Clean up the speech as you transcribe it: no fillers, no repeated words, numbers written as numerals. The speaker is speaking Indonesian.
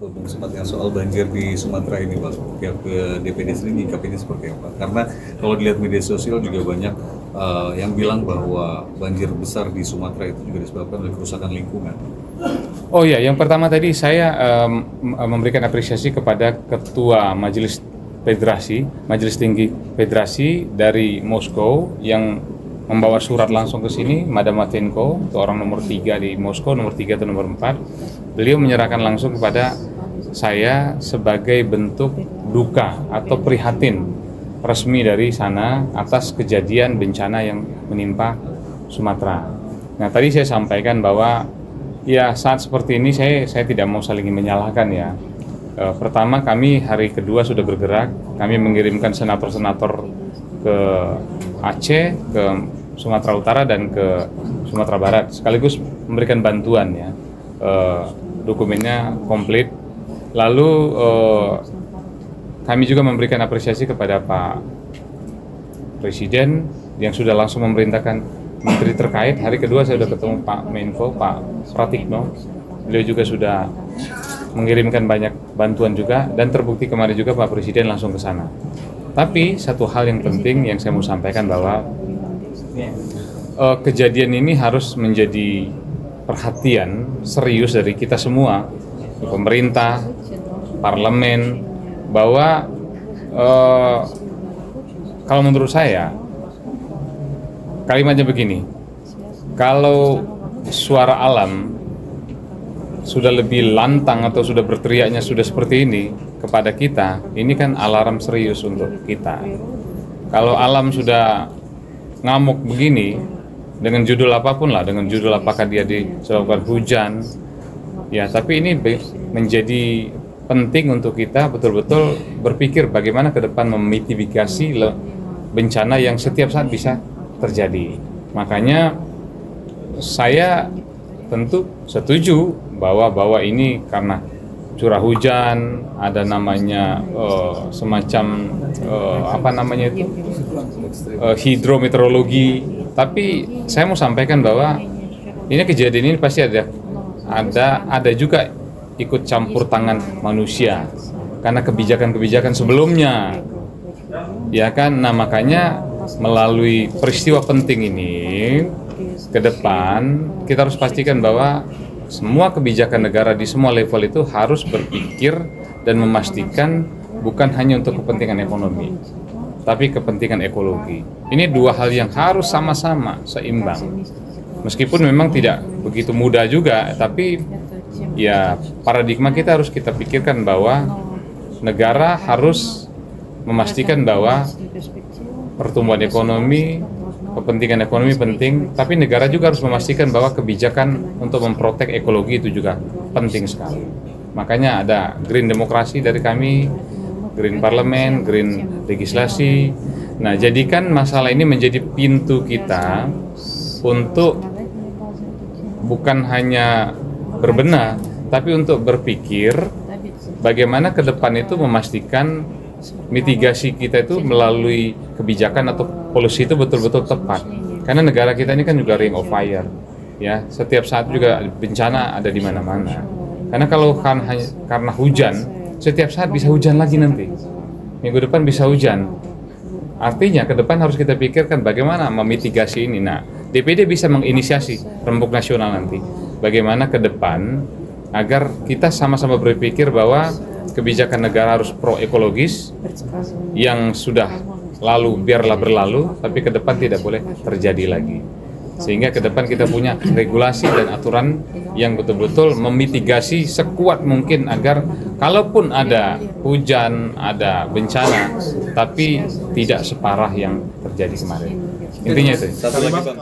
Bung Semat, yang soal banjir di Sumatera ini, Bang, pihak DPD sendiri nyikapinya seperti apa? Karena kalau dilihat media sosial juga banyak yang bilang bahwa banjir besar di Sumatera itu juga disebabkan oleh kerusakan lingkungan. Oh iya, yang pertama tadi saya memberikan apresiasi kepada Ketua Majelis Federasi, Majelis Tinggi Federasi dari Moskow yang membawa surat langsung ke sini, Madam Matenko, itu orang nomor 3 di Moskow, nomor 3 atau nomor 4. Beliau menyerahkan langsung kepada saya sebagai bentuk duka atau prihatin resmi dari sana atas kejadian bencana yang menimpa Sumatera. Nah, tadi saya sampaikan bahwa ya saat seperti ini saya tidak mau saling menyalahkan ya. Pertama, kami hari kedua sudah bergerak, kami mengirimkan senator-senator ke Aceh, ke Sumatera Utara dan ke Sumatera Barat, sekaligus memberikan bantuan ya. Dokumennya komplit. Lalu kami juga memberikan apresiasi kepada Pak Presiden yang sudah langsung memerintahkan menteri terkait. Hari kedua saya sudah ketemu Pak Menko, Pak Pratikno. Beliau juga sudah mengirimkan banyak bantuan juga, dan terbukti kemarin juga Pak Presiden langsung ke sana. Tapi satu hal yang penting yang saya mau sampaikan bahwa kejadian ini harus menjadi perhatian serius dari kita semua, pemerintah, parlemen, bahwa kalau menurut saya kalimatnya begini, kalau suara alam sudah lebih lantang atau sudah berteriaknya sudah seperti ini kepada kita, ini kan alarm serius untuk kita. Kalau alam sudah ngamuk begini, dengan judul apapun lah, dengan judul apakah dia disebabkan hujan, ya tapi ini menjadi penting untuk kita betul-betul berpikir bagaimana ke depan memitigasi bencana yang setiap saat bisa terjadi. Makanya saya tentu setuju bahwa ini karena curah hujan, ada namanya semacam hidrometeorologi. Tapi saya mau sampaikan bahwa ini kejadian ini pasti ada juga ikut campur tangan manusia karena kebijakan-kebijakan sebelumnya, ya kan. Nah, makanya melalui peristiwa penting ini ke depan kita harus pastikan bahwa semua kebijakan negara di semua level itu harus berpikir dan memastikan bukan hanya untuk kepentingan ekonomi, tapi kepentingan ekologi. Ini dua hal yang harus sama-sama seimbang. Meskipun memang tidak begitu mudah juga, tapi ya paradigma kita harus kita pikirkan bahwa negara harus memastikan bahwa pertumbuhan ekonomi, kepentingan ekonomi penting, tapi negara juga harus memastikan bahwa kebijakan untuk memprotek ekologi itu juga penting sekali. Makanya ada green demokrasi dari kami, green parlemen, green legislasi. Nah, jadikan masalah ini menjadi pintu kita untuk bukan hanya berbenah, tapi untuk berpikir bagaimana ke depan itu memastikan mitigasi kita itu melalui kebijakan atau polusi itu betul-betul tepat. Karena negara kita ini kan juga ring of fire, ya. Setiap saat juga bencana ada di mana-mana. Karena kalau karena hujan, setiap saat bisa hujan lagi nanti. Minggu depan bisa hujan. Artinya ke depan harus kita pikirkan bagaimana memitigasi ini. Nah, DPD bisa menginisiasi rembuk nasional nanti. Bagaimana ke depan agar kita sama-sama berpikir bahwa kebijakan negara harus pro-ekologis, yang sudah lalu biarlah berlalu, tapi ke depan tidak boleh terjadi lagi. Sehingga ke depan kita punya regulasi dan aturan yang betul-betul memitigasi sekuat mungkin agar kalaupun ada hujan, ada bencana, tapi tidak separah yang terjadi kemarin. Intinya itu. Satu lagi, Bang.